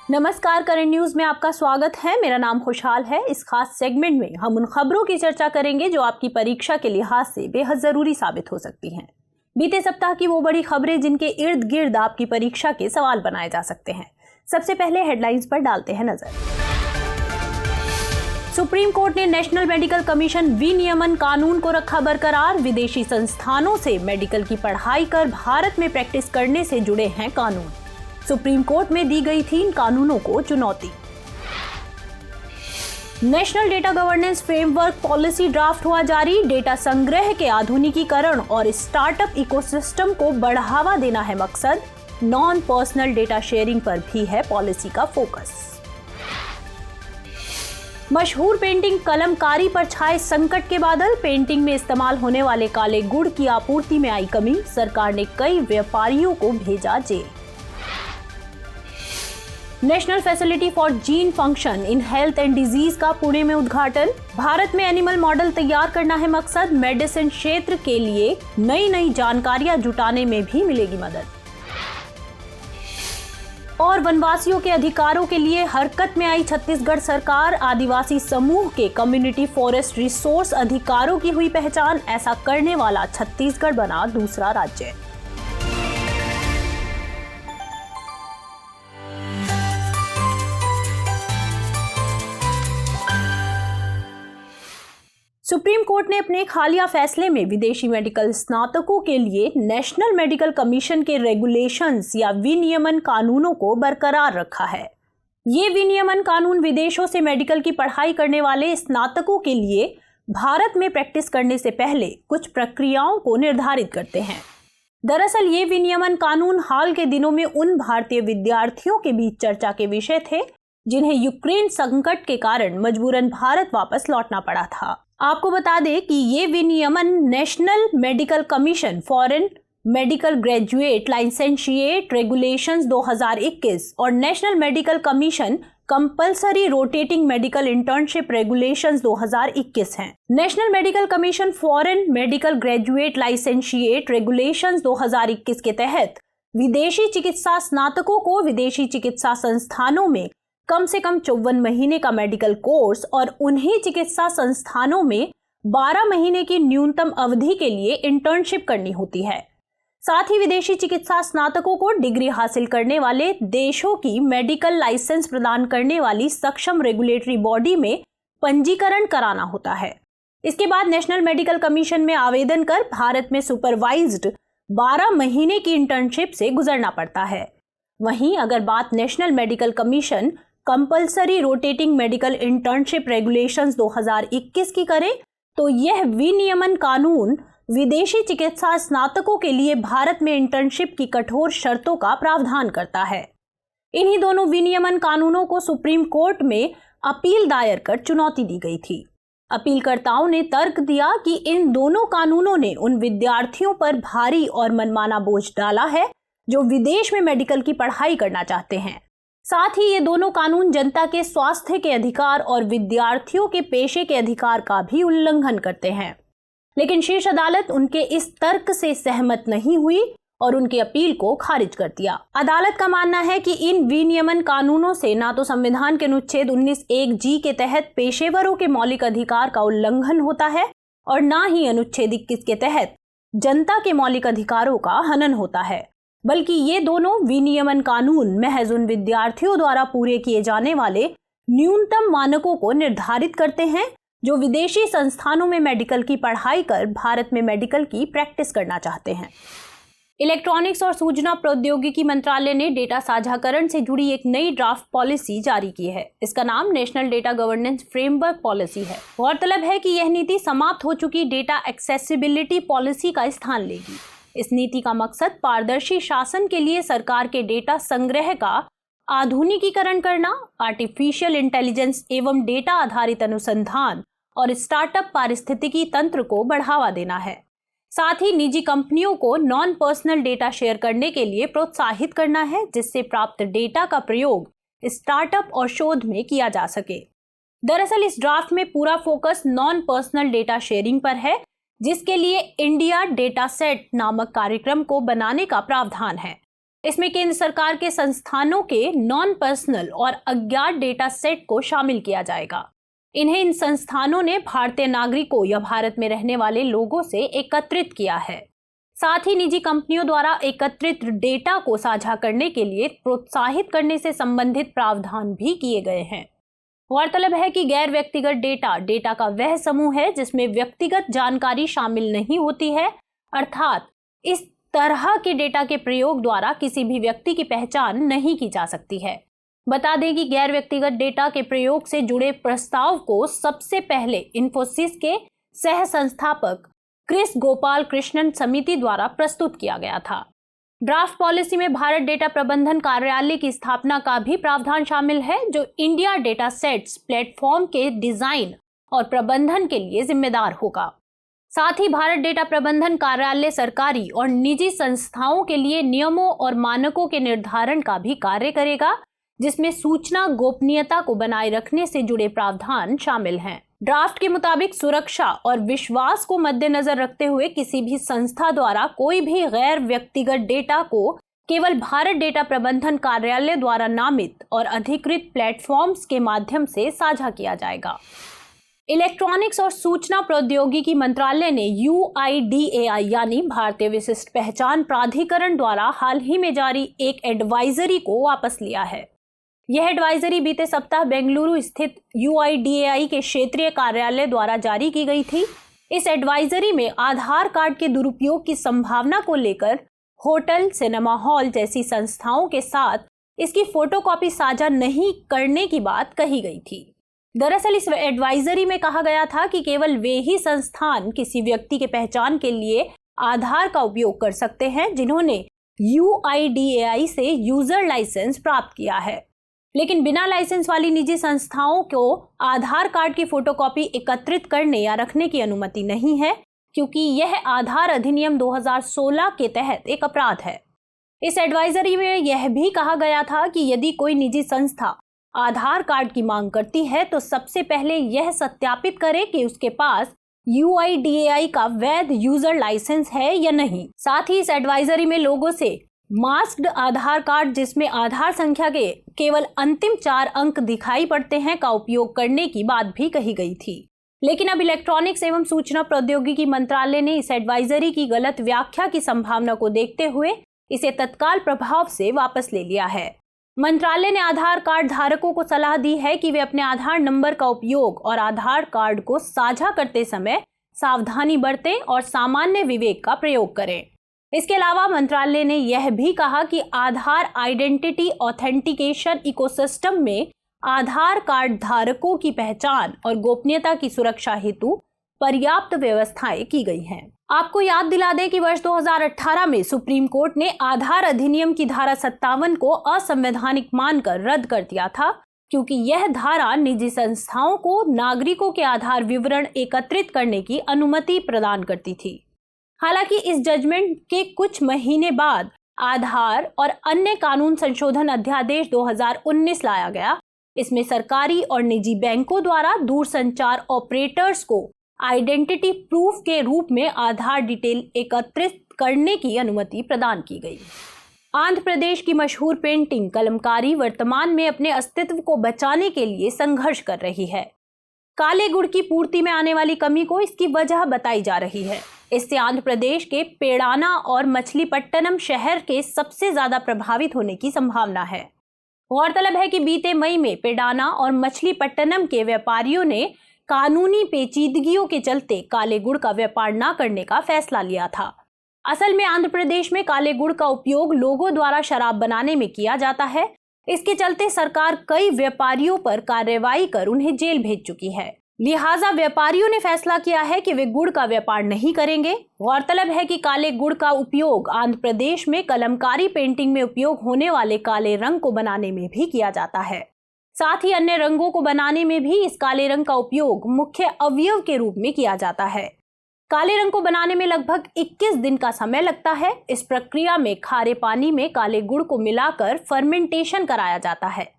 नमस्कार, current news में आपका स्वागत है। मेरा नाम खुशहाल है। इस खास सेगमेंट में हम उन खबरों की चर्चा करेंगे जो आपकी परीक्षा के लिहाज से बेहद जरूरी साबित हो सकती हैं। बीते सप्ताह की वो बड़ी खबरें जिनके इर्द गिर्द आपकी परीक्षा के सवाल बनाए जा सकते हैं। सबसे पहले हेडलाइंस पर डालते हैं नजर। सुप्रीम कोर्ट ने नेशनल मेडिकल कमीशन विनियमन कानून को रखा बरकरार। विदेशी संस्थानों से मेडिकल की पढ़ाई कर भारत में प्रैक्टिस करने से जुड़े हैं कानून। सुप्रीम कोर्ट में दी गई थी इन कानूनों को चुनौती। National data governance framework policy draft हुआ जारी। डेटा संग्रह के आधुनिकीकरण और स्टार्टअप इकोसिस्टम को बढ़ावा देना है मकसद। नॉन पर्सनल डेटा शेयरिंग पर भी है पॉलिसी का फोकस। मशहूर पेंटिंग कलमकारी पर छाए संकट के बादल। पेंटिंग में इस्तेमाल होने वाले काले गुड़ की आपूर्ति में आई कमी। सरकार ने कई व्यापारियों को भेजा जेल। National facility for gene function in health and disease का पुणे में उद्घाटन। भारत में एनिमल मॉडल तैयार करना है मकसद। मेडिसिन क्षेत्र के लिए नई जानकारियां जुटाने में भी मिलेगी मदद। और वनवासियों के अधिकारों के लिए हरकत में आई छत्तीसगढ़ सरकार। आदिवासी समूह के कम्युनिटी फॉरेस्ट रिसोर्स अधिकारों की हुई पहचान। ऐसा करने वाला छत्तीसगढ़ बना दूसरा राज्य। सुप्रीम कोर्ट ने अपने एक हालिया फैसले में विदेशी मेडिकल स्नातकों के लिए नेशनल मेडिकल कमीशन के रेगुलेशंस या विनियमन कानूनों को बरकरार रखा है। ये विनियमन कानून विदेशों से मेडिकल की पढ़ाई करने वाले स्नातकों के लिए भारत में प्रैक्टिस करने से पहले कुछ प्रक्रियाओं को निर्धारित करते हैं। दरअसल ये विनियमन कानून हाल के दिनों में उन भारतीय विद्यार्थियों के बीच चर्चा के विषय थे जिन्हें यूक्रेन संकट के कारण मजबूरन भारत वापस लौटना पड़ा था। आपको बता दें कि ये विनियमन national medical commission foreign medical graduate licentiate regulations 2021 और national medical commission compulsory rotating medical internship regulations 2021 हैं। National medical commission foreign medical graduate licentiate regulations 2021 के तहत विदेशी चिकित्सा स्नातकों को विदेशी चिकित्सा संस्थानों में कम से कम 54 महीने का मेडिकल कोर्स और उन्हीं चिकित्सा संस्थानों में 12 महीने की न्यूनतम अवधि के लिए इंटर्नशिप करनी होती है। साथ ही विदेशी चिकित्सा स्नातकों को डिग्री हासिल करने वाले देशों की मेडिकल लाइसेंस प्रदान करने वाली सक्षम रेगुलेटरी बॉडी में पंजीकरण कराना होता है। इसके बाद नेशनल मेडिकल कमीशन में आवेदन कर भारत में सुपरवाइज्ड 12 महीने की इंटर्नशिप से गुजरना पड़ता है। वहीं अगर बात national medical commission compulsory rotating medical internship regulations 2021 की करें तो यह विनियमन कानून विदेशी चिकित्सा स्नातकों के लिए भारत में इंटर्नशिप की कठोर शर्तों का प्रावधान करता है। इन्हीं दोनों विनियमन कानूनों को सुप्रीम कोर्ट में अपील दायर कर चुनौती दी गई थी। अपीलकर्ताओं ने तर्क दिया कि इन दोनों कानूनों ने उन विद्यार्थियों पर भारी और मनमाना बोझ डाला है जो विदेश में मेडिकल की पढ़ाई करना चाहते हैं। साथ ही ये दोनों कानून जनता के स्वास्थ्य के अधिकार और विद्यार्थियों के पेशे के अधिकार का भी उल्लंघन करते हैं। लेकिन शीर्ष अदालत उनके इस तर्क से सहमत नहीं हुई और उनकी अपील को खारिज कर दिया। अदालत का मानना है कि इन विनियमन कानूनों से ना तो संविधान के अनुच्छेद 19(1)(g) के तहत पेशेवरों के मौलिक अधिकार का उल्लंघन होता है और ना ही अनुच्छेद 21 के तहत जनता के मौलिक अधिकारों का हनन होता है, बल्कि ये दोनों विनियमन कानून महज उन विद्यार्थियों द्वारा पूरे किए जाने वाले न्यूनतम मानकों को निर्धारित करते हैं जो विदेशी संस्थानों में मेडिकल की पढ़ाई कर भारत में मेडिकल की प्रैक्टिस करना चाहते हैं। इलेक्ट्रॉनिक्स और सूचना प्रौद्योगिकी मंत्रालय ने डेटा साझाकरण से जुड़ी एक नई ड्राफ्ट पॉलिसी जारी की है। इसका नाम national data governance framework policy है। गौरतलब है कि यह नीति समाप्त हो चुकी डेटा एक्सेसिबिलिटी पॉलिसी का स्थान लेगी। इस नीति का मकसद पारदर्शी शासन के लिए सरकार के डेटा संग्रह का आधुनिकीकरण करना, आर्टिफिशियल इंटेलिजेंस एवं डेटा आधारित अनुसंधान और स्टार्टअप पारिस्थितिकी तंत्र को बढ़ावा देना है। साथ ही निजी कंपनियों को नॉन पर्सनल डेटा शेयर करने के लिए प्रोत्साहित करना है, जिससे प्राप्त डेटा का प्रयोग स्टार्टअप और शोध में किया जा सके। दरअसल इस ड्राफ्ट में पूरा focus non personal data sharing पर है, जिसके लिए इंडिया डेटा सेट नामक कार्यक्रम को बनाने का प्रावधान है। इसमें केंद्र सरकार के संस्थानों के नॉन पर्सनल और अज्ञात डेटा सेट को शामिल किया जाएगा। इन संस्थानों ने भारतीय नागरिकों या भारत में रहने वाले लोगों से एकत्रित किया है। साथ ही निजी कंपनियों द्वारा एकत्रित डेटा को साझा करने के लिए प्रोत्साहित करने से संबंधित प्रावधान भी किए गए हैं। गौरतलब है कि गैर व्यक्तिगत डेटा का वह समूह है जिसमें व्यक्तिगत जानकारी शामिल नहीं होती है, अर्थात इस तरह के डेटा के प्रयोग द्वारा किसी भी व्यक्ति की पहचान नहीं की जा सकती है। बता दें कि गैर व्यक्तिगत डेटा के प्रयोग से जुड़े प्रस्ताव को सबसे पहले इन्फोसिस के सह संस्थापक क्रिस गोपाल कृष्णन समिति द्वारा प्रस्तुत किया गया था। ड्राफ्ट पॉलिसी में भारत डेटा प्रबंधन कार्यालय की स्थापना का भी प्रावधान शामिल है, जो इंडिया डेटा सेट्स प्लेटफॉर्म के डिजाइन और प्रबंधन के लिए जिम्मेदार होगा। साथ ही भारत डेटा प्रबंधन कार्यालय सरकारी और निजी संस्थाओं के लिए नियमों और मानकों के निर्धारण का भी कार्य करेगा, जिसमें सूचना गोपनीयता को बनाए रखने से जुड़े प्रावधान शामिल हैं। ड्राफ्ट के मुताबिक सुरक्षा और विश्वास को मद्देनजर रखते हुए किसी भी संस्था द्वारा कोई भी गैर व्यक्तिगत डेटा को केवल भारत डेटा प्रबंधन कार्यालय द्वारा नामित और अधिकृत प्लेटफॉर्म्स के माध्यम से साझा किया जाएगा। इलेक्ट्रॉनिक्स और सूचना प्रौद्योगिकी मंत्रालय ने UIDAI यानी भारतीय विशिष्ट पहचान प्राधिकरण द्वारा हाल ही में जारी एक एडवाइजरी को वापस लिया है। यह एडवाइजरी बीते सप्ताह बेंगलुरु स्थित UIDAI के क्षेत्रीय कार्यालय द्वारा जारी की गई थी। इस एडवाइजरी में आधार कार्ड के दुरुपयोग की संभावना को लेकर होटल, सिनेमा हॉल जैसी संस्थाओं के साथ इसकी फोटोकॉपी साझा नहीं करने की बात कही गई थी। दरअसल इस एडवाइजरी में कहा गया था कि केवल वे ही संस्थान किसी व्यक्ति के पहचान के लिए आधार का उपयोग कर सकते हैं जिन्होंने UIDAI से यूजर लाइसेंस प्राप्त किया है, लेकिन बिना लाइसेंस वाली निजी संस्थाओं को आधार कार्ड की फोटोकॉपी एकत्रित करने या रखने की अनुमति नहीं है, क्योंकि यह आधार अधिनियम 2016 के तहत एक अपराध है। इस एडवाइजरी में यह भी कहा गया था कि यदि कोई निजी संस्था आधार कार्ड की मांग करती है तो सबसे पहले यह सत्यापित करे कि उसके पास UIDAI का वैध यूजर लाइसेंस है या नहीं। साथ ही इस एडवाइजरी में लोगों से मास्क्ड आधार कार्ड, जिसमें आधार संख्या के केवल अंतिम 4 अंक दिखाई पड़ते हैं, का उपयोग करने की बात भी कही गई थी। लेकिन अब इलेक्ट्रॉनिक्स एवं सूचना प्रौद्योगिकी मंत्रालय ने इस एडवाइजरी की गलत व्याख्या की संभावना को देखते हुए इसे तत्काल प्रभाव से वापस ले लिया है। मंत्रालय ने आधार कार्ड धारकों को सलाह दी है कि वे अपने आधार नंबर का उपयोग और आधार कार्ड को साझा करते समय सावधानी बरतें और सामान्य विवेक का प्रयोग करें। इसके अलावा मंत्रालय ने यह भी कहा कि आधार आइडेंटिटी ऑथेंटिकेशन इकोसिस्टम में आधार कार्ड धारकों की पहचान और गोपनीयता की सुरक्षा हेतु पर्याप्त व्यवस्थाएं की गई हैं। आपको याद दिला दें कि वर्ष 2018 में सुप्रीम कोर्ट ने आधार अधिनियम की धारा 57 को असंवैधानिक मानकर रद्द कर दिया था, क्योंकि यह धारा निजी संस्थाओं को नागरिकों के आधार विवरण एकत्रित करने की अनुमति प्रदान करती थी। हालांकि इस जजमेंट के कुछ महीने बाद आधार और अन्य कानून संशोधन अध्यादेश 2019 लाया गया। इसमें सरकारी और निजी बैंकों द्वारा दूरसंचार ऑपरेटर्स को आइडेंटिटी प्रूफ के रूप में आधार डिटेल एकत्रित करने की अनुमति प्रदान की गई। आंध्र प्रदेश की मशहूर पेंटिंग कलमकारी वर्तमान में अपने अस्तित्व को बचाने के लिए संघर्ष कर रही है। काले गुड़ की पूर्ति में आने वाली कमी को इसकी वजह बताई जा रही है। इससे आंध्र प्रदेश के पेड़ाना और मछलीपट्टनम शहर के सबसे ज्यादा प्रभावित होने की संभावना है। गौरतलब है कि बीते मई में पेड़ाना और मछलीपट्टनम के व्यापारियों ने कानूनी पेचीदगियों के चलते काले गुड़ का व्यापार न करने का फैसला लिया था। असल में आंध्र प्रदेश में काले गुड़ का उपयोग लोगों द्वारा शराब बनाने में किया जाता है। इसके चलते सरकार कई व्यापारियों पर कार्रवाई कर उन्हें जेल भेज चुकी है। लिहाजा व्यापारियों ने फैसला किया है कि वे गुड़ का व्यापार नहीं करेंगे। गौरतलब है कि काले गुड़ का उपयोग आंध्र प्रदेश में कलमकारी पेंटिंग में उपयोग होने वाले काले रंग को बनाने में भी किया जाता है। साथ ही अन्य रंगों को बनाने में भी इस काले रंग का उपयोग मुख्य अवयव के रूप में किया जाता है। काले रंग को बनाने में लगभग 21 दिन का समय लगता है। इस प्रक्रिया में खारे पानी में काले गुड़ को मिलाकर फर्मेंटेशन कराया जाता है।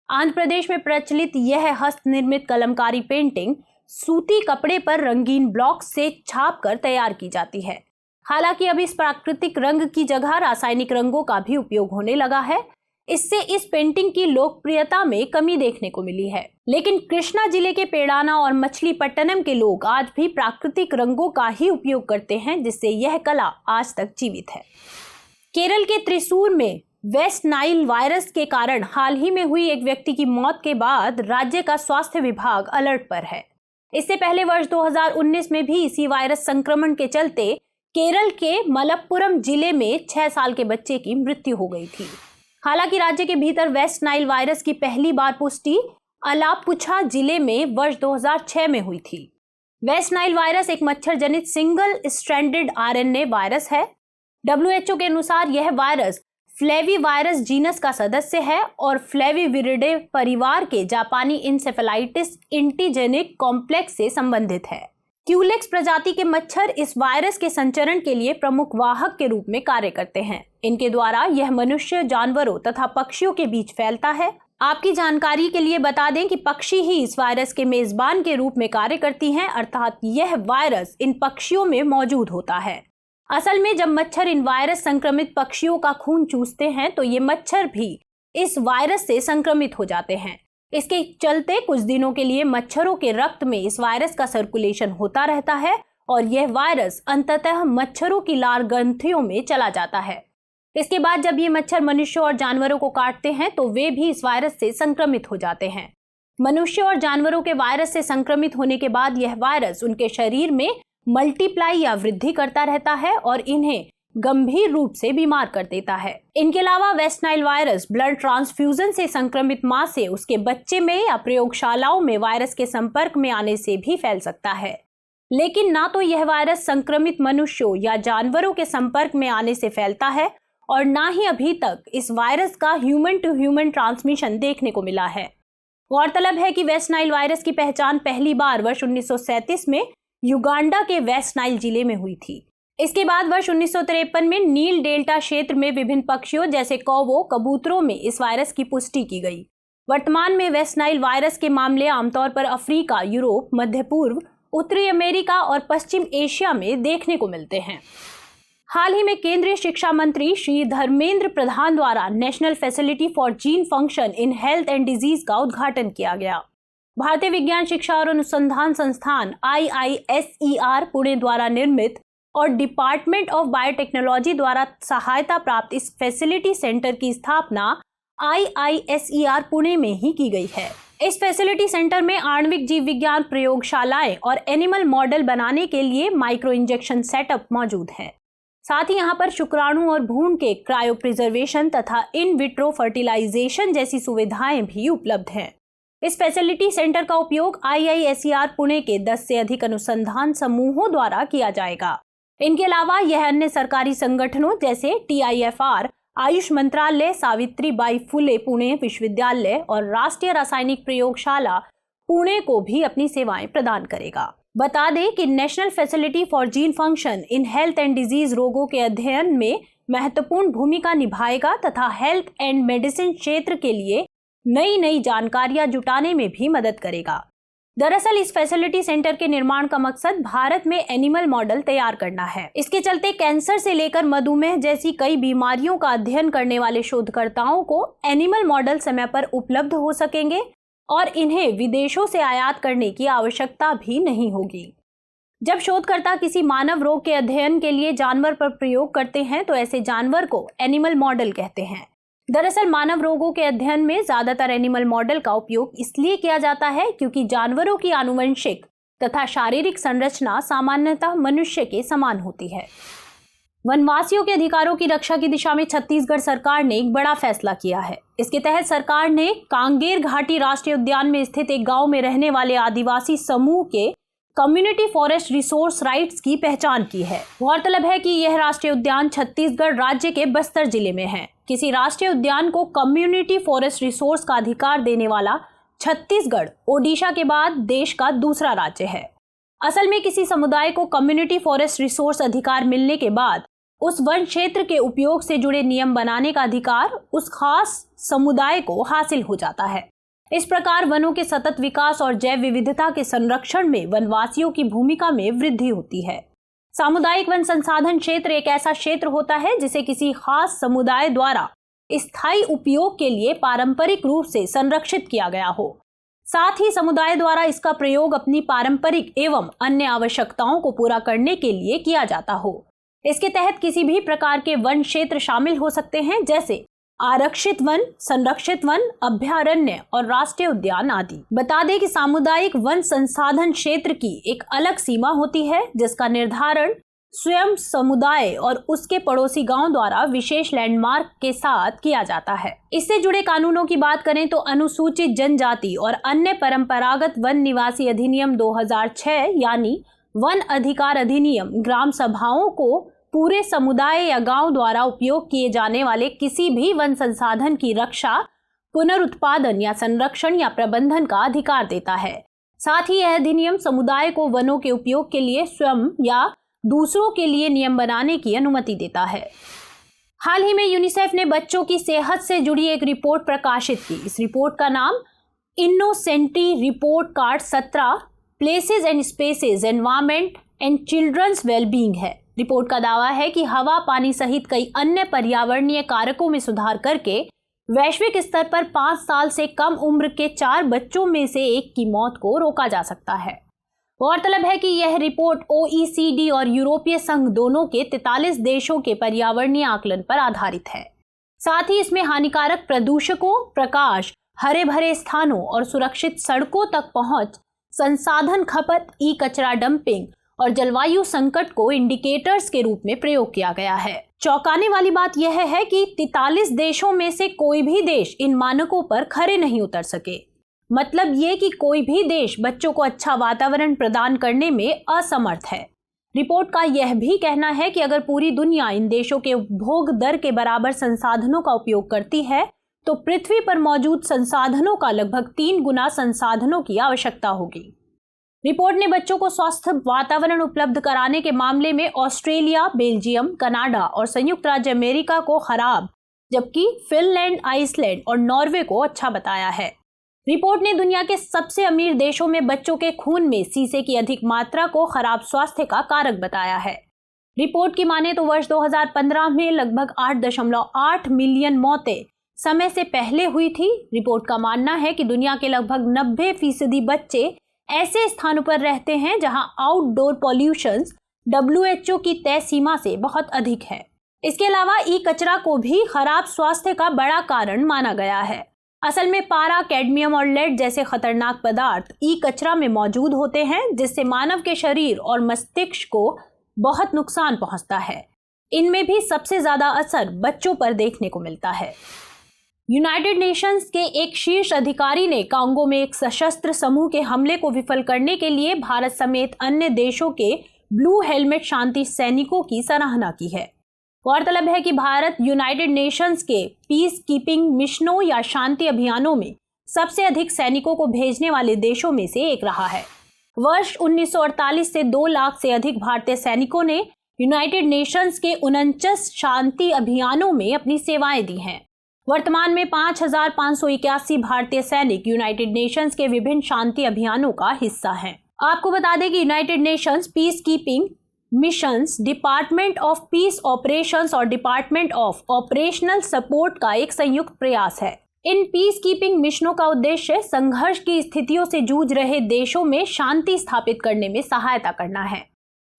आंध्र प्रदेश में प्रचलित यह हस्त निर्मित कलमकारी पेंटिंग सूती कपड़े पर रंगीन ब्लॉक से छाप कर तैयार की जाती है। हालांकि अब इस प्राकृतिक रंग की जगह रासायनिक रंगों का भी उपयोग होने लगा है। इससे इस पेंटिंग की लोकप्रियता में कमी देखने को मिली है। लेकिन कृष्णा जिले के पेड़ाना और मछलीपट्टनम के लोग आज भी प्राकृतिक रंगों का ही उपयोग करते हैं, जिससे यह कला आज तक जीवित है। केरल के त्रिशूर में वेस्ट नाइल वायरस के कारण हाल ही में हुई एक व्यक्ति की मौत के बाद राज्य का स्वास्थ्य विभाग अलर्ट पर है। इससे पहले वर्ष 2019 में भी इसी वायरस संक्रमण के चलते केरल के मलप्पुरम जिले में 6 साल के बच्चे की मृत्यु हो गई थी। हालांकि राज्य के भीतर वेस्ट नाइल वायरस की पहली बार पुष्टि अलापुझा जिले में वर्ष 2006 में हुई थी। वेस्ट नाइल वायरस एक मच्छर जनित सिंगल स्ट्रैंडेड आरएनए वायरस है। WHO के अनुसार यह वायरस फ्लेवीवायरस जीनस का सदस्य है और फ्लेविविरिडे परिवार के जापानी इंसेफेलाइटिस इंटीजेनिक कॉम्प्लेक्स से संबंधित है। क्यूलेक्स प्रजाति के मच्छर इस वायरस के संचरण के लिए प्रमुख वाहक के रूप में कार्य करते हैं। इनके द्वारा यह मनुष्य, जानवरों तथा पक्षियों के बीच फैलता है। आपकी जानकारी के लिए बता दें कि पक्षी ही इस वायरस के मेजबान के रूप में कार्य करती हैं, अर्थात यह वायरस इन पक्षियों में मौजूद होता है। असल में जब मच्छर इन वायरस संक्रमित पक्षियों का खून चूसते हैं तो ये मच्छर भी इस वायरस से संक्रमित हो जाते हैं। इसके चलते कुछ दिनों के लिए मच्छरों के रक्त में इस वायरस का सर्कुलेशन होता रहता है और यह वायरस अंततः मच्छरों की लार ग्रंथियों में चला जाता है। इसके बाद जब ये मच्छर मनुष्यों और जानवरों को काटते हैं तो वे भी इस वायरस से संक्रमित हो जाते हैं। मनुष्य और जानवरों के वायरस से संक्रमित होने के बाद यह वायरस उनके शरीर में मल्टीप्लाई या वृद्धि करता रहता है और इन्हें गंभीर रूप से बीमार कर देता है। इनके अलावा West Nile virus blood transfusion से संक्रमित मां से उसके बच्चे में या प्रयोगशालाओं में वायरस के संपर्क में आने से भी फैल सकता है। लेकिन ना तो यह वायरस संक्रमित मनुष्यों या जानवरों के संपर्क में आने से फैलता है और ना ही अभी तक इस वायरस का ह्यूमन टू ह्यूमन ट्रांसमिशन देखने को मिला है। गौरतलब है कि वेस्ट नाइल वायरस की पहचान पहली बार वर्ष 1937 में युगांडा के वेस्ट नाइल जिले में हुई थी। इसके बाद वर्ष 1953 में नील डेल्टा क्षेत्र में विभिन्न पक्षियों जैसे कौवों, कबूतरों में इस वायरस की पुष्टि की गई। वर्तमान में वेस्ट नाइल वायरस के मामले आमतौर पर अफ्रीका, यूरोप, मध्य पूर्व, उत्तरी अमेरिका और पश्चिम एशिया में देखने को मिलते हैं। हाल ही में केंद्रीय शिक्षा मंत्री श्री धर्मेंद्र प्रधान द्वारा national facility for gene function in health and disease का उद्घाटन किया गया। भारतीय विज्ञान शिक्षा और अनुसंधान संस्थान IISER पुणे द्वारा निर्मित और डिपार्टमेंट ऑफ बायोटेक्नोलॉजी द्वारा सहायता प्राप्त इस फैसिलिटी सेंटर की स्थापना IISER पुणे में ही की गई है। इस फैसिलिटी सेंटर में आणविक जीव विज्ञान प्रयोगशालाएं और एनिमल मॉडल बनाने के लिए माइक्रो इंजेक्शन सेटअप मौजूद है। साथ ही यहाँ पर शुक्राणु और भ्रूण के क्रायो प्रिजर्वेशन तथा इन विट्रो फर्टिलाइजेशन जैसी सुविधाएं भी उपलब्ध हैं। इस फैसिलिटी सेंटर का उपयोग IISER पुणे के 10 से अधिक अनुसंधान समूहों द्वारा किया जाएगा। इनके अलावा यह अन्य सरकारी संगठनों जैसे TIFR, आयुष मंत्रालय, सावित्रीबाई फुले पुणे विश्वविद्यालय और राष्ट्रीय रासायनिक प्रयोगशाला पुणे को भी अपनी सेवाएं प्रदान करेगा। बता दें कि national facility for gene function in health and disease रोगों के अध्ययन में महत्वपूर्ण भूमिका निभाएगा तथा हेल्थ एंड मेडिसिन क्षेत्र के लिए नई जानकारियां जुटाने में भी मदद करेगा। दरअसल इस फैसिलिटी सेंटर के निर्माण का मकसद भारत में एनिमल मॉडल तैयार करना है। इसके चलते कैंसर से लेकर मधुमेह जैसी कई बीमारियों का अध्ययन करने वाले शोधकर्ताओं को एनिमल मॉडल समय पर उपलब्ध हो सकेंगे और इन्हें विदेशों से आयात करने की आवश्यकता भी नहीं होगी। जब शोधकर्ता किसी मानव रोग के अध्ययन के लिए जानवर पर प्रयोग करते हैं तो ऐसे जानवर को एनिमल मॉडल कहते हैं। दरअसल मानव रोगों के अध्ययन में ज्यादातर एनिमल मॉडल का उपयोग इसलिए किया जाता है क्योंकि जानवरों की आनुवंशिक तथा शारीरिक संरचना सामान्यतः मनुष्य के समान होती है। वनवासियों के अधिकारों की रक्षा की दिशा में छत्तीसगढ़ सरकार ने एक बड़ा फैसला किया है। इसके तहत सरकार ने कांगेर घाटी राष्ट्रीय उद्यान में स्थित एक गांव में रहने वाले आदिवासी समूह के कम्युनिटी फॉरेस्ट रिसोर्स राइट्स की पहचान की है। गौरतलब है कि यह राष्ट्रीय उद्यान छत्तीसगढ़ राज्य के बस्तर जिले में है। किसी राष्ट्रीय उद्यान को कम्युनिटी फॉरेस्ट रिसोर्स का अधिकार देने वाला छत्तीसगढ़ ओडिशा के बाद देश का दूसरा राज्य है। असल में किसी समुदाय को कम्युनिटी फॉरेस्ट रिसोर्स अधिकार मिलने के बाद उस वन क्षेत्र के उपयोग से जुड़े नियम बनाने का अधिकार उस खास समुदाय को हासिल हो जाता है। इस प्रकार वनों के सतत विकास और जैव विविधता के संरक्षण में वनवासियों की भूमिका में वृद्धि होती है। सामुदायिक वन संसाधन क्षेत्र एक ऐसा क्षेत्र होता है जिसे किसी खास समुदाय द्वारा स्थायी उपयोग के लिए पारंपरिक रूप से संरक्षित किया गया हो, साथ ही समुदाय द्वारा इसका प्रयोग अपनी पारंपरिक एवं अन्य आवश्यकताओं को पूरा करने के लिए किया जाता हो। इसके तहत किसी भी प्रकार के वन क्षेत्र शामिल हो सकते हैं, जैसे आरक्षित वन, संरक्षित वन, अभयारण्य और राष्ट्रीय उद्यान आदि। बता दें कि सामुदायिक वन संसाधन क्षेत्र की एक अलग सीमा होती है जिसका निर्धारण स्वयं समुदाय और उसके पड़ोसी गांव द्वारा विशेष लैंडमार्क के साथ किया जाता है। इससे जुड़े कानूनों की बात करें तो अनुसूचित जनजाति और अन्य परंपरागत वन निवासी अधिनियम 2006 यानी वन अधिकार अधिनियम ग्राम सभाओं को पूरे समुदाय या गांव द्वारा उपयोग किए जाने वाले किसी भी वन संसाधन की रक्षा, पुनरुत्पादन या संरक्षण या प्रबंधन का अधिकार देता है। साथ ही यह अधिनियम समुदाय को वनों के उपयोग के लिए स्वयं या दूसरों के लिए नियम बनाने की अनुमति देता है। हाल ही में यूनिसेफ ने बच्चों की सेहत से जुड़ी एक रिपोर्ट प्रकाशित की। इस रिपोर्ट का नाम Innocenti report card 17 places and spaces, environment and children's wellbeing है। रिपोर्ट का दावा है कि हवा, पानी सहित कई अन्य पर्यावरणीय कारकों में सुधार करके वैश्विक स्तर पर 5 साल से कम उम्र के 4 बच्चों में से 1 की मौत को रोका जा सकता है। गौरतलब है कि यह रिपोर्ट OECD और यूरोपीय संघ दोनों के 43 देशों के पर्यावरणीय आकलन पर आधारित है। साथ ही इसमें हानिकारक प्रदूषकों, प्रकाश, हरे भरे स्थानों और सुरक्षित सड़कों तक पहुंच, संसाधन खपत, ई कचरा डंपिंग और जलवायु संकट को इंडिकेटर्स के रूप में प्रयोग किया गया है। चौंकाने वाली बात यह है कि 43 देशों में से कोई भी देश इन मानकों पर खरे नहीं उतर सके। मतलब ये कि कोई भी देश बच्चों को अच्छा वातावरण प्रदान करने में असमर्थ है। रिपोर्ट का यह भी कहना है कि अगर पूरी दुनिया इन देशों के उपभोग दर के बराबर संसाधनों का उपयोग करती है तो पृथ्वी पर मौजूद संसाधनों का लगभग 3 गुना संसाधनों की आवश्यकता होगी। रिपोर्ट ने बच्चों को स्वस्थ वातावरण उपलब्ध कराने के मामले में ऑस्ट्रेलिया, बेल्जियम, कनाडा और संयुक्त राज्य अमेरिका को खराब, जबकि फिनलैंड, आइसलैंड और नॉर्वे को अच्छा बताया है। रिपोर्ट ने दुनिया के सबसे अमीर देशों में बच्चों के खून में सीसे की अधिक मात्रा को खराब स्वास्थ्य का कारक बताया है। रिपोर्ट की माने तो वर्ष 2015 में लगभग 8.8 मिलियन मौतें समय से पहले हुई थी। रिपोर्ट का मानना है कि दुनिया के लगभग 90% बच्चे ऐसे स्थानों पर रहते हैं जहां आउटडोर पॉल्यूशन WHO की तय सीमा से बहुत अधिक है। इसके अलावा ई कचरा को भी खराब स्वास्थ्य का बड़ा कारण माना गया है। असल में पारा, कैडमियम और लेड जैसे खतरनाक पदार्थ ई कचरा में मौजूद होते हैं, जिससे मानव के शरीर और मस्तिष्क को बहुत नुकसान पहुंचता है। इनमें भी सबसे ज्यादा असर बच्चों पर देखने को मिलता है। यूनाइटेड नेशंस के एक शीर्ष अधिकारी ने कांगो में एक सशस्त्र समूह के हमले को विफल करने के लिए भारत समेत अन्य देशों के ब्लू हेलमेट शांति सैनिकों की सराहना की है। गौरतलब है कि भारत यूनाइटेड नेशंस के पीस कीपिंग मिशनों या शांति अभियानों में सबसे अधिक सैनिकों को भेजने वाले देशों में से एक रहा है। वर्ष 1948 से 2 लाख से अधिक भारतीय सैनिकों ने यूनाइटेड नेशंस के 49 शांति अभियानों में अपनी सेवाएं दी हैं। वर्तमान में 5,581 भारतीय सैनिक यूनाइटेड नेशंस के विभिन्न शांति अभियानों का हिस्सा हैं। आपको बता दें कि United Nations peace keeping missions, department of peace operations और डिपार्टमेंट ऑफ ऑपरेशनल सपोर्ट का एक संयुक्त प्रयास है। इन पीस कीपिंग मिशनों का उद्देश्य संघर्ष की स्थितियों से जूझ रहे देशों में शांति स्थापित करने में सहायता करना है।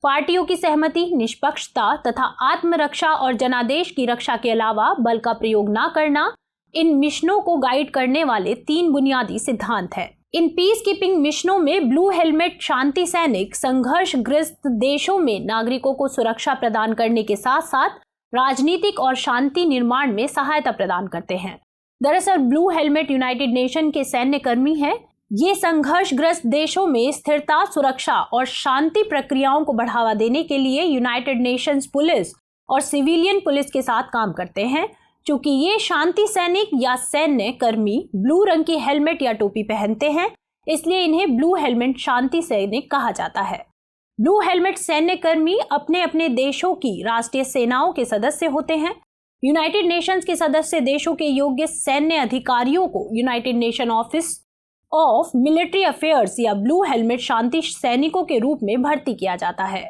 पार्टियों की सहमति, निष्पक्षता तथा आत्मरक्षा और जनादेश की रक्षा के अलावा बल का प्रयोग न करना इन मिशनों को गाइड करने वाले 3 बुनियादी सिद्धांत हैं। इन पीस कीपिंग मिशनों में ब्लू हेलमेट शांति सैनिक संघर्षग्रस्त देशों में नागरिकों को सुरक्षा प्रदान करने के साथ साथ राजनीतिक और शांति निर्माण में सहायता प्रदान करते हैं। दरअसल ब्लू हेलमेट यूनाइटेड नेशन के सैन्य कर्मी हैं। ये संघर्षग्रस्त देशों में स्थिरता, सुरक्षा और शांति प्रक्रियाओं को बढ़ावा देने के लिए यूनाइटेड नेशंस पुलिस और सिविलियन पुलिस के साथ काम करते हैं। चूंकि ये शांति सैनिक या सैन्य कर्मी ब्लू रंग की हेलमेट या टोपी पहनते हैं, इसलिए इन्हें ब्लू हेलमेट शांति सैनिक कहा जाता है। ब्लू हेलमेट सैन्य कर्मी अपने अपने देशों की राष्ट्रीय सेनाओं के सदस्य होते हैं। यूनाइटेड नेशंस के सदस्य देशों के योग्य सैन्य अधिकारियों को United nation office of military affairs या ब्लू हेलमेट शांति सैनिकों के रूप में भर्ती किया जाता है।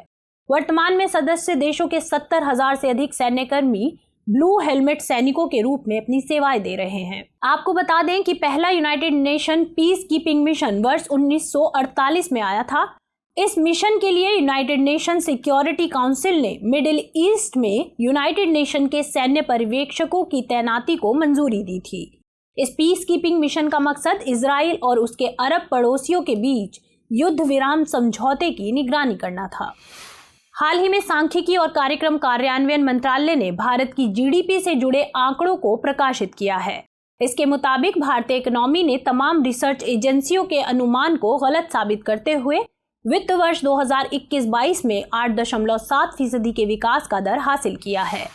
वर्तमान में सदस्य देशों के 70,000 से अधिक सैन्यकर्मी ब्लू हेलमेट सैनिकों के रूप में अपनी सेवाएं दे रहे हैं। आपको बता दें कि पहला United nation peace keeping mission वर्ष 1948 में आया था। इस मिशन के लिए यूनाइटेड नेशन सिक्योरिटी काउंसिल ने मिडिल ईस्ट में यूनाइटेड नेशन के सैन्य पर्यवेक्षकों की तैनाती को मंजूरी दी थी। इस पीस कीपिंग मिशन का मकसद इजराइल और उसके अरब पड़ोसियों के बीच युद्ध विराम समझौते की निगरानी करना था। हाल ही में सांख्यिकी और कार्यक्रम कार्यान्वयन मंत्रालय ने भारत की जीडीपी से जुड़े आंकड़ों को प्रकाशित किया है। इसके मुताबिक भारतीय इकोनॉमी ने तमाम रिसर्च एजेंसियों के अनुमान को गलत साबित करते हुए वित्त वर्ष 2021-22 में 8.7% के विकास का दर हासिल किया है।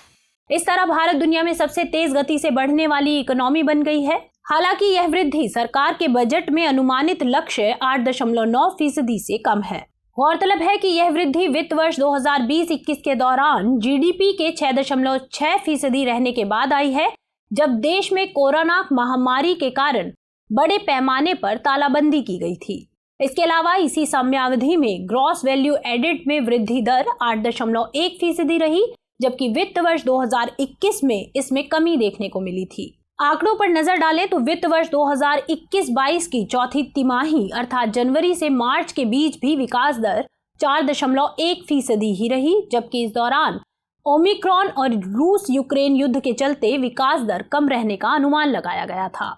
इस तरह भारत दुनिया में सबसे तेज गति से बढ़ने वाली इकोनॉमी बन गई है। हालांकि यह वृद्धि सरकार के बजट में अनुमानित लक्ष्य 8.9% से कम है। गौरतलब है कि यह वृद्धि वित्त वर्ष 2020-21 के दौरान जीडीपी के 6.6% रहने के बाद आई है, जब देश में कोरोना महामारी के कारण बड़े पैमाने पर तालाबंदी की गई थी। इसके अलावा इसी समयावधि में ग्रॉस वैल्यू एडेड में वृद्धि दर 8.1% रही, जबकि वित्त वर्ष 2021 में इसमें कमी देखने को मिली थी। आंकड़ों पर नजर डालें तो वित्त वर्ष 2021-22 की चौथी तिमाही अर्थात जनवरी से मार्च के बीच भी विकास दर 4.1% ही रही, जबकि इस दौरान ओमिक्रॉन और रूस यूक्रेन युद्ध के चलते विकास दर कम रहने का अनुमान लगाया गया था।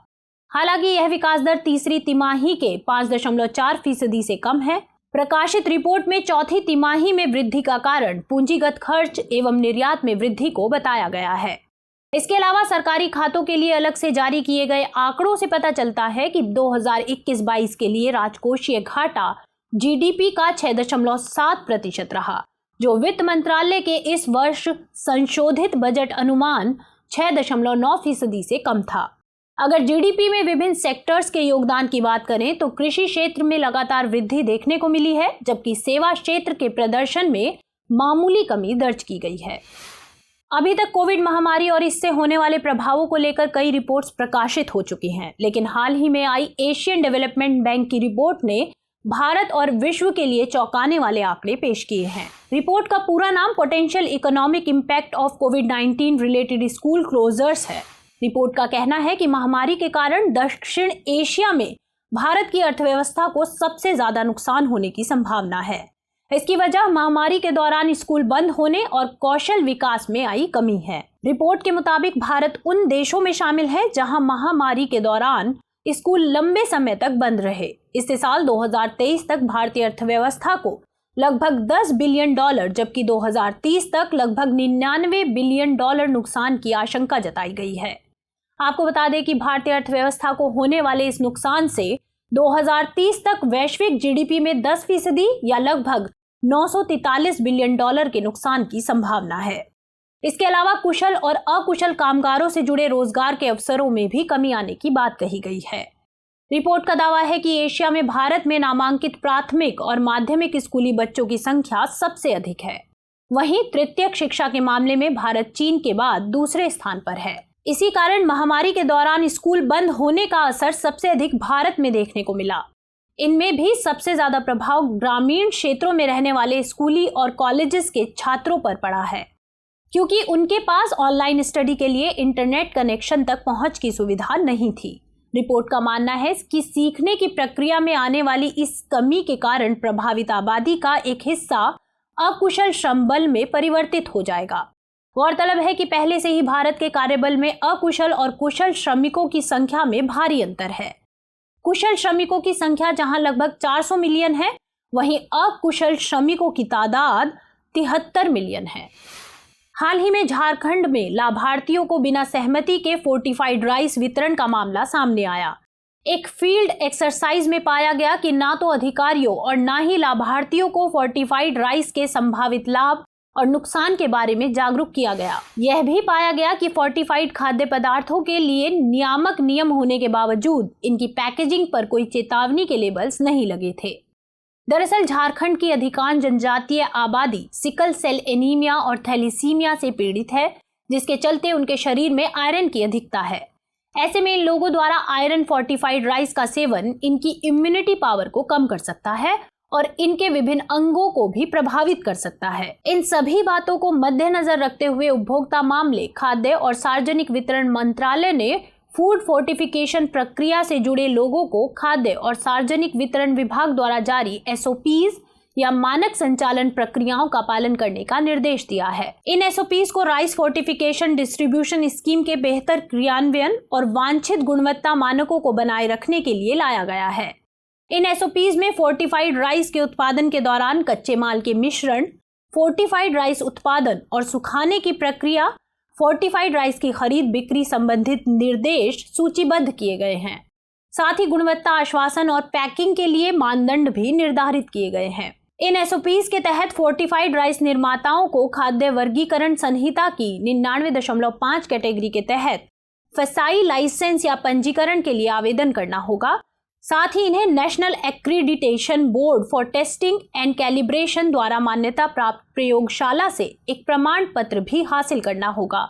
हालांकि यह विकास दर तीसरी तिमाही के 5.4% से कम है। प्रकाशित रिपोर्ट में चौथी तिमाही में वृद्धि का कारण पूंजीगत खर्च एवं निर्यात में वृद्धि को बताया गया है। इसके अलावा सरकारी खातों के लिए अलग से जारी किए गए आंकड़ों से पता चलता है कि 2021-22 के लिए राजकोषीय घाटा जीडीपी का 6.7% रहा, जो वित्त मंत्रालय के इस वर्ष संशोधित बजट अनुमान 6.9% से कम था। अगर जीडीपी में विभिन्न सेक्टर्स के योगदान की बात करें तो कृषि क्षेत्र में लगातार वृद्धि देखने को मिली है, जबकि सेवा क्षेत्र के प्रदर्शन में मामूली कमी दर्ज की गई है। अभी तक कोविड महामारी और इससे होने वाले प्रभावों को लेकर कई रिपोर्ट्स प्रकाशित हो चुकी हैं, लेकिन हाल ही में आई एशियन डेवलपमेंट बैंक की रिपोर्ट ने भारत और विश्व के लिए चौंकाने वाले आंकड़े पेश किए हैं। रिपोर्ट का पूरा नाम potential economic impact of covid related school closures है। रिपोर्ट का कहना है कि महामारी के कारण दक्षिण एशिया में भारत की अर्थव्यवस्था को सबसे ज्यादा नुकसान होने की संभावना है। इसकी वजह महामारी के दौरान स्कूल बंद होने और कौशल विकास में आई कमी है। रिपोर्ट के मुताबिक भारत उन देशों में शामिल है जहां महामारी के दौरान स्कूल लंबे समय तक बंद रहे। इससे साल 2023 तक भारतीय अर्थव्यवस्था को लगभग $10 बिलियन, जबकि 2030 तक लगभग $99 बिलियन नुकसान की आशंका जताई गई है। आपको बता दें कि भारतीय अर्थव्यवस्था को होने वाले इस नुकसान से 2030 तक वैश्विक जीडीपी में 10% या लगभग $943 बिलियन के नुकसान की संभावना है। इसके अलावा कुशल और अकुशल कामगारों से जुड़े रोजगार के अवसरों में भी कमी आने की बात कही गई है। रिपोर्ट का दावा है कि एशिया में भारत में नामांकित प्राथमिक और माध्यमिक स्कूली बच्चों की संख्या सबसे अधिक है। वहीं तृतीयक शिक्षा के मामले में भारत चीन के बाद दूसरे स्थान पर है। इसी कारण महामारी के दौरान स्कूल बंद होने का असर सबसे अधिक भारत में देखने को मिला। इनमें भी सबसे ज्यादा प्रभाव ग्रामीण क्षेत्रों में रहने वाले स्कूली और कॉलेजेस के छात्रों पर पड़ा है, क्योंकि उनके पास ऑनलाइन स्टडी के लिए इंटरनेट कनेक्शन तक पहुंच की सुविधा नहीं थी। रिपोर्ट का मानना है कि सीखने की प्रक्रिया में आने वाली इस कमी के कारण प्रभावित आबादी का एक हिस्सा अकुशल श्रम बल में परिवर्तित हो जाएगा। गौरतलब है कि पहले से ही भारत के कार्यबल में अकुशल और कुशल श्रमिकों की संख्या में भारी अंतर है। कुशल श्रमिकों की संख्या जहां लगभग 400 मिलियन है, वहीं अकुशल श्रमिकों की तादाद 73 मिलियन है। हाल ही में झारखंड में लाभार्थियों को बिना सहमति के फोर्टिफाइड राइस वितरण का मामला सामने आया। एक फील्ड एक्सरसाइज में पाया गया कि ना तो अधिकारियों और ना ही लाभार्थियों को फोर्टिफाइड राइस के संभावित लाभ और नुकसान के बारे में जागरूक किया गया। यह भी पाया गया कि फोर्टिफाइड खाद्य पदार्थों के लिए नियामक नियम होने के बावजूद इनकी पैकेजिंग पर कोई चेतावनी के लेबल्स नहीं लगे थे। दरअसल झारखंड की अधिकांश जनजातीय आबादी सिकल सेल एनीमिया और थैलीसीमिया से पीड़ित है, जिसके चलते उनके शरीर में आयरन की अधिकता है। ऐसे में इन लोगों द्वारा आयरन फोर्टिफाइड राइस का सेवन इनकी इम्यूनिटी पावर को कम कर सकता है और इनके विभिन्न अंगों को भी प्रभावित कर सकता है। इन सभी बातों को मद्देनजर रखते हुए उपभोक्ता मामले, खाद्य और सार्वजनिक वितरण मंत्रालय ने फूड फोर्टिफिकेशन प्रक्रिया से जुड़े लोगों को खाद्य और सार्वजनिक वितरण विभाग द्वारा जारी SOPs या मानक संचालन प्रक्रियाओं का पालन करने का निर्देश दिया है। इन SOPs को राइस फोर्टिफिकेशन डिस्ट्रीब्यूशन स्कीम के बेहतर क्रियान्वयन और वांछित गुणवत्ता मानकों को बनाए रखने के लिए लाया गया है। इन SOPs में फोर्टिफाइड राइस के उत्पादन के दौरान कच्चे माल के मिश्रण, फोर्टिफाइड राइस उत्पादन और सुखाने की प्रक्रिया, फोर्टिफाइड राइस की खरीद बिक्री संबंधित निर्देश सूचीबद्ध किए गए हैं। साथ ही गुणवत्ता आश्वासन और पैकिंग के लिए मानदंड भी निर्धारित किए गए हैं। इन SOPs के तहत फोर्टिफाइड राइस निर्माताओं को खाद्य वर्गीकरण संहिता की 99.5 कैटेगरी के तहत फसाई लाइसेंस या पंजीकरण के लिए आवेदन करना होगा। साथ ही इन्हें national accreditation board for testing and calibration द्वारा मान्यता प्राप्त प्रयोगशाला से एक प्रमाण पत्र भी हासिल करना होगा।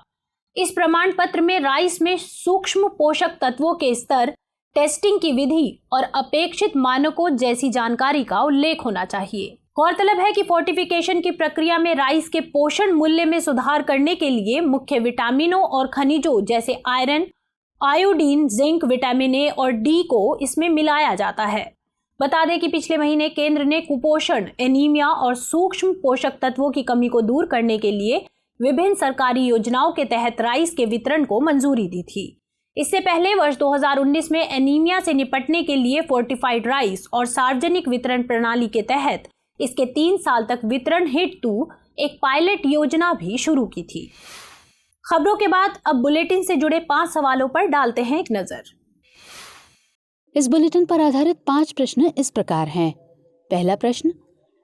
इस प्रमाण पत्र में राइस में सूक्ष्म पोषक तत्वों के स्तर, टेस्टिंग की विधि और अपेक्षित मानकों जैसी जानकारी का उल्लेख होना चाहिए। गौरतलब है कि फोर्टिफिकेशन की प्रक्रिया में राइस के पोषण मूल्य में सुधार करने के लिए मुख्य विटामिनों और खनिजों जैसे iron, iodine, zinc, vitamin A और डी को इसमें मिलाया जाता है। बता दें कि पिछले महीने केंद्र ने कुपोषण, एनीमिया और सूक्ष्म पोषक तत्वों की कमी को दूर करने के लिए विभिन्न सरकारी योजनाओं के तहत राइस के वितरण को मंजूरी दी थी। इससे पहले वर्ष 2019 में एनीमिया से निपटने के लिए फोर्टिफाइड राइस और सार्वजनिक वितरण प्रणाली के तहत इसके 3 साल तक वितरण हेतु एक पायलट योजना भी शुरू की थी। खबरों के बाद अब बुलेटिन से जुड़े 5 सवालों पर डालते हैं एक नजर। इस बुलेटिन पर आधारित 5 प्रश्न इस प्रकार हैं। पहला प्रश्न,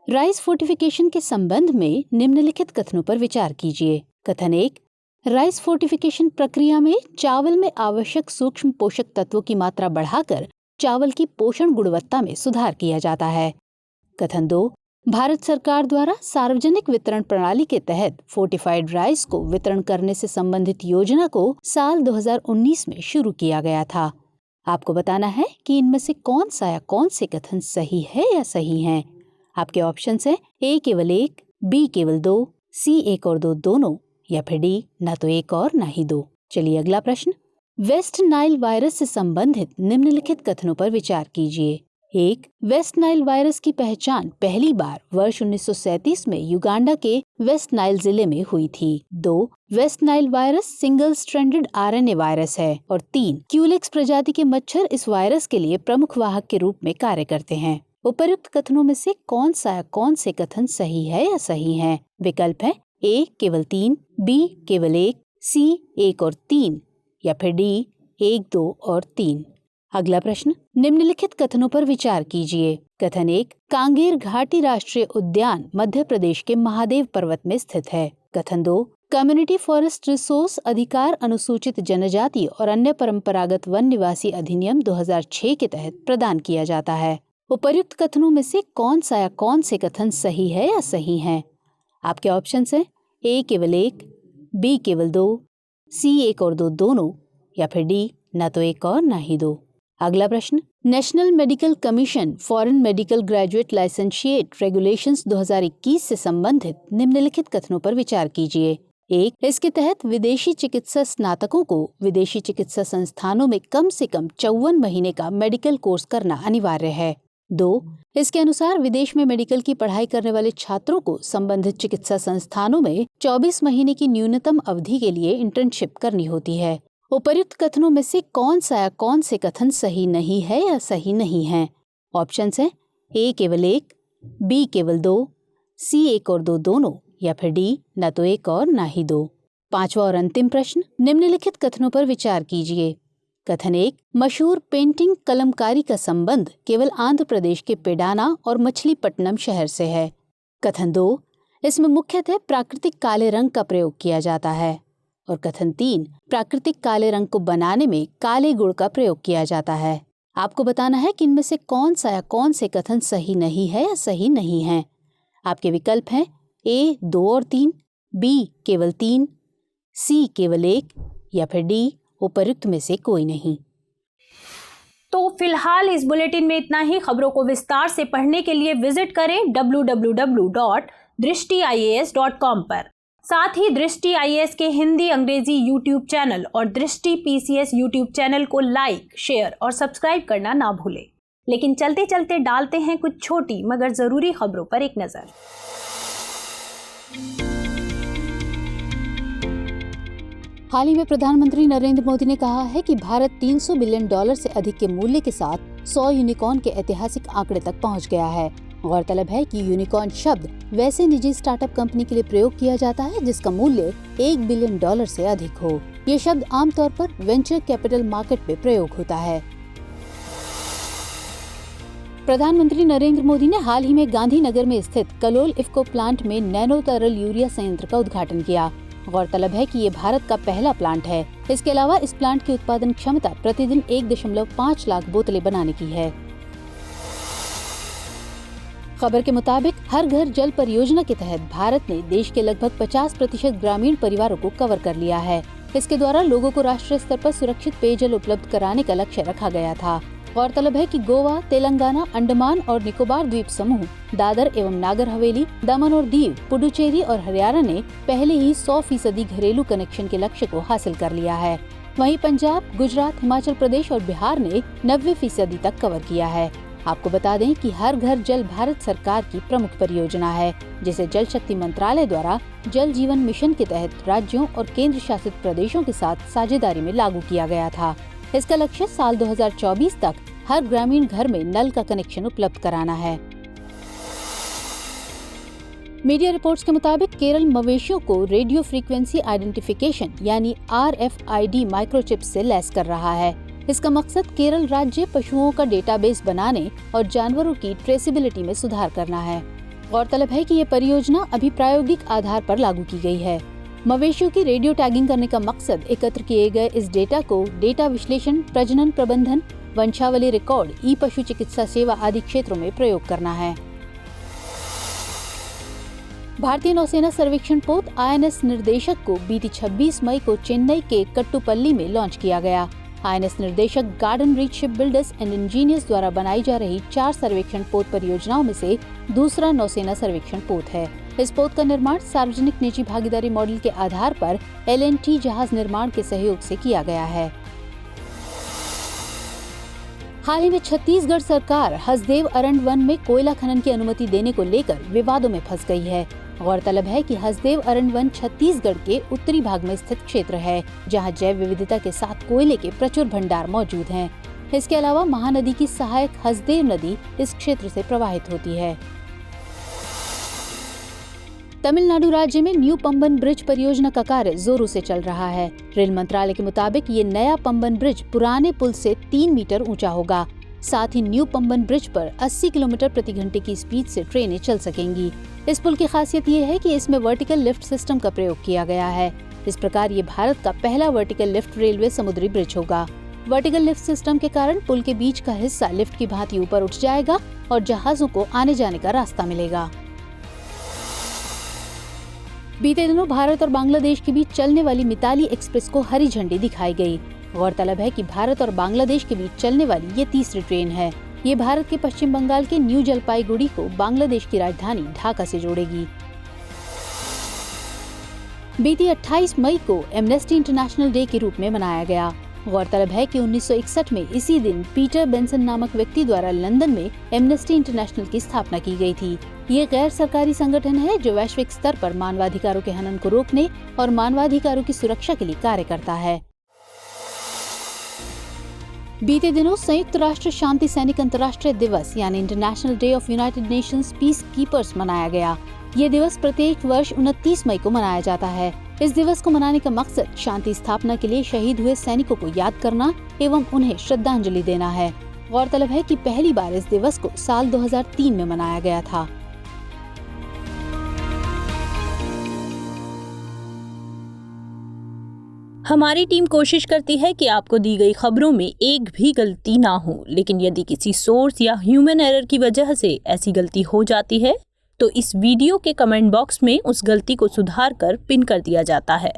राइस फोर्टिफिकेशन के संबंध में निम्नलिखित कथनों पर विचार कीजिए। कथन 1, राइस फोर्टिफिकेशन प्रक्रिया में चावल में आवश्यक सूक्ष्म पोषक तत्वों की मात्रा बढ़ाकर चावल की पोषण गुणवत्ता में सुधार किया जाता है। कथन 2, भारत सरकार द्वारा सार्वजनिक वितरण प्रणाली के तहत फोर्टिफाइड राइस को वितरण करने से संबंधित योजना को साल 2019 में शुरू किया गया था। आपको बताना है कि इनमें से कौन सा या कौन से कथन सही है या सही हैं। आपके ऑप्शंस हैं A केवल 1, B केवल 2, C 1 और 2 दोनों, या फिर D न तो 1 और न ही 2। चलिए अगला प्रश्न, वेस्ट नाइल वायरस से संबंधित निम्नलिखित कथनों पर विचार कीजिए। 1, वेस्ट नाइल वायरस की पहचान पहली बार वर्ष 1937 में युगांडा के वेस्ट नाइल जिले में हुई थी। 2, West Nile virus single stranded RNA virus है। और 3, क्यूलेक्स प्रजाति के मच्छर इस वायरस के लिए प्रमुख वाहक के रूप में कार्य करते हैं। उपर्युक्त कथनों में से कौन सा या कौन से कथन सही है या सही है? विकल्प है A केवल 3, B केवल 1, C 1 और 3, या फिर D 1, 2 और 3। अगला प्रश्न, निम्नलिखित कथनों पर विचार कीजिए। कथन 1, कांगेर घाटी राष्ट्रीय उद्यान मध्य प्रदेश के महादेव पर्वत में स्थित है। कथन 2, कम्युनिटी फॉरेस्ट रिसोर्स अधिकार अनुसूचित जनजाति और अन्य परंपरागत वन निवासी अधिनियम 2006 के तहत प्रदान किया जाता है। उपर्युक्त कथनों में से कौन सा या कौन से कथन सही है या सही हैं? आपके ऑप्शंस हैं A केवल 1, B केवल 2, C 1 और 2 दोनों, या फिर D न तो 1 और न ही 2। अगला प्रश्न, national medical commission foreign medical graduate licentiate regulations 2021 से संबंधित निम्नलिखित कथनों पर विचार कीजिए। 1, इसके तहत विदेशी चिकित्सा स्नातकों को विदेशी चिकित्सा संस्थानों में कम से कम 54 महीने का मेडिकल कोर्स करना अनिवार्य है। 2, इसके अनुसार विदेश में मेडिकल की पढ़ाई करने वाले छात्रों को संबंधित चिकित्सा संस्थानों में 24 महीने की न्यूनतम अवधि के लिए इंटर्नशिप करनी होती है। उपर्युक्त कथनों में से कौन सा या कौन से कथन सही नहीं है या सही नहीं है? ऑप्शंस हैं A केवल 1, B केवल 2, C 1 और 2 दोनों, या फिर D न तो 1 और न ही 2। पांचवा और अंतिम प्रश्न, निम्नलिखित कथनों पर विचार कीजिए। कथन 1, मशहूर पेंटिंग कलमकारी का संबंध केवल आंध्र प्रदेश के पेडाना और मछलीपट्टनम शहर से है। कथन 2, इसमें मुख्यतः प्राकृतिक काले रंग का प्रयोग किया जाता है। और कथन 3, प्राकृतिक काले रंग को बनाने में काले गुड़ का प्रयोग किया जाता है। आपको बताना है कि इनमें से कौन सा या कौन से कथन सही नहीं है या सही नहीं है। आपके विकल्प हैं A 2 और 3, B केवल 3, C केवल 1, या फिर D उपर्युक्त में से कोई नहीं। तो फिलहाल इस बुलेटिन में इतना ही। खबरों को विस्तार से पढ़ने के लिए विजिट करें www.drishtiias.com पर। साथ ही दृष्टि IAS के हिंदी अंग्रेजी यूट्यूब चैनल और दृष्टि PCS यूट्यूब चैनल को लाइक, शेयर और सब्सक्राइब करना ना भूलें। लेकिन चलते चलते डालते हैं कुछ छोटी मगर जरूरी खबरों पर एक नजर। हाल ही में प्रधानमंत्री नरेंद्र मोदी ने कहा है कि भारत $300 बिलियन से अधिक के मूल्य के साथ 100 यूनिकॉर्न के ऐतिहासिक आंकड़े तक पहुंच गया है। गौरतलब है कि यूनिकॉर्न शब्द वैसे निजी स्टार्टअप कंपनी के लिए प्रयोग किया जाता है जिसका मूल्य $1 बिलियन से अधिक हो। ये शब्द आमतौर पर वेंचर कैपिटल मार्केट में प्रयोग होता है। प्रधानमंत्री नरेंद्र मोदी ने हाल ही में गांधीनगर में स्थित कलोल इफ्को प्लांट में नैनो तरल यूरिया संयंत्र का उद्घाटन किया। गौरतलब है कि ये भारत का पहला प्लांट है। इसके अलावा इस प्लांट की उत्पादन क्षमता प्रतिदिन 1.5 लाख बोतलें बनाने की है। खबर के मुताबिक हर घर जल परियोजना के तहत भारत ने देश के लगभग 50% ग्रामीण परिवारों को कवर कर लिया है। इसके द्वारा लोगों को राष्ट्रीय स्तर पर सुरक्षित पेयजल उपलब्ध कराने का लक्ष्य रखा गया था। गौरतलब है कि गोवा, तेलंगाना, अंडमान और निकोबार द्वीप समूह, दादर एवं नागर हवेली, दमन और दीव, पुडुचेरी और हरियाणा ने पहले ही 100% घरेलू कनेक्शन के लक्ष्य को हासिल कर लिया है। वहीं पंजाब, गुजरात, हिमाचल प्रदेश और बिहार ने 90% तक कवर किया है। आपको बता दें कि हर घर जल भारत सरकार की प्रमुख परियोजना है, जिसे जल शक्ति मंत्रालय द्वारा जल जीवन मिशन के तहत राज्यों और केंद्र शासित प्रदेशों के साथ साझेदारी में लागू किया गया था। इसका लक्ष्य साल 2024 तक हर ग्रामीण घर में नल का कनेक्शन उपलब्ध कराना है। मीडिया रिपोर्ट्स के मुताबिक केरल मवेशियों को रेडियो फ्रीक्वेंसी आइडेंटिफिकेशन यानी RFID माइक्रोचिप से लैस कर रहा है। इसका मकसद केरल राज्य पशुओं का डेटाबेस बनाने और जानवरों की ट्रेसिबिलिटी में सुधार करना है। गौरतलब है कि ये परियोजना अभी प्रायोगिक आधार पर लागू की गई है। मवेशियों की रेडियो टैगिंग करने का मकसद एकत्र किए गए इस डेटा को डेटा विश्लेषण, प्रजनन प्रबंधन, वंशावली रिकॉर्ड, ई-पशु चिकित्सा सेवा आदि क्षेत्रों में प्रयोग करना है। भारतीय नौसेना सर्वेक्षण पोत INS निर्देशक को बीती 26 मई को चेन्नई के कट्टुपल्ली में लॉन्च किया गया। INS निर्देशक garden reach ship builders and engineers द्वारा बनाई जा रही 4 सर्वेक्षण पोत परियोजनाओं में से दूसरा नौसेना सर्वेक्षण पोत है। इस पोत का निर्माण सार्वजनिक निजी भागीदारी मॉडल के आधार पर L&T जहाज निर्माण के सहयोग से किया गया है। हाल ही में छत्तीसगढ़ सरकार हसदेव अरण्य वन में कोयला खनन की अनुमति देने को लेकर विवादों में फंस गई है। गौरतलब है कि हसदेव अरण्य वन छत्तीसगढ़ के उत्तरी भाग में स्थित क्षेत्र है, जहां जैव विविधता के साथ कोयले के प्रचुर भंडार मौजूद हैं। इसके अलावा महानदी की सहायक हसदेव नदी इस क्षेत्र से प्रवाहित होती है। तमिलनाडु राज्य में न्यू पंबन ब्रिज परियोजना का कार्य जोरों से चल रहा है। रेल मंत्रालय के मुताबिक ये नया पंबन ब्रिज पुराने पुल से 3 मीटर ऊंचा होगा। साथ ही न्यू पंबन ब्रिज पर 80 किलोमीटर प्रति घंटे की स्पीड से ट्रेनें चल सकेंगी। इस पुल की खासियत ये है कि इसमें वर्टिकल लिफ्ट सिस्टम का प्रयोग किया गया है। इस प्रकार ये भारत का पहला वर्टिकल लिफ्ट रेलवे समुद्री ब्रिज होगा। वर्टिकल लिफ्ट सिस्टम के कारण पुल के बीच का हिस्सा लिफ्ट की भांति ऊपर उठ जाएगा और जहाजों को आने जाने का रास्ता मिलेगा। बीते दिनों भारत और बांग्लादेश के बीच चलने वाली मिताली एक्सप्रेस को हरी झंडी दिखाई गई। गौरतलब है कि भारत और बांग्लादेश के बीच चलने वाली ये तीसरी ट्रेन है। ये भारत के पश्चिम बंगाल के न्यू जलपाईगुड़ी को बांग्लादेश की राजधानी ढाका से जोड़ेगी। बीती 28 मई को एमनेस्टी इंटरनेशनल डे के रूप में मनाया गया। गौरतलब है कि 1961 में इसी दिन पीटर बेंसन नामक व्यक्ति द्वारा लंदन में एमनेस्टी इंटरनेशनल की स्थापना की गई थी। ये गैर सरकारी संगठन है जो वैश्विक स्तर पर मानवाधिकारों के हनन को रोकने और मानवाधिकारों की सुरक्षा के लिए कार्य करता है। बीते दिनों संयुक्त राष्ट्र शांति सैनिक अंतर्राष्ट्रीय दिवस यानी international day of United Nations peace keepers मनाया गया। ये दिवस प्रत्येक वर्ष 29 मई को मनाया जाता है। इस दिवस को मनाने का मकसद शांति स्थापना के लिए शहीद हुए सैनिकों को याद करना एवं उन्हें श्रद्धांजलि देना है। गौरतलब है कि पहली बार इस दिवस को साल 2003 में मनाया गया था। हमारी टीम कोशिश करती है कि आपको दी गई खबरों में एक भी गलती ना हो, लेकिन यदि किसी सोर्स या ह्यूमन एरर की वजह से ऐसी गलती हो जाती है तो इस वीडियो के कमेंट बॉक्स में उस गलती को सुधार कर पिन कर दिया जाता है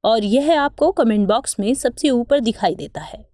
और यह आपको कमेंट बॉक्स में सबसे ऊपर दिखाई देता है।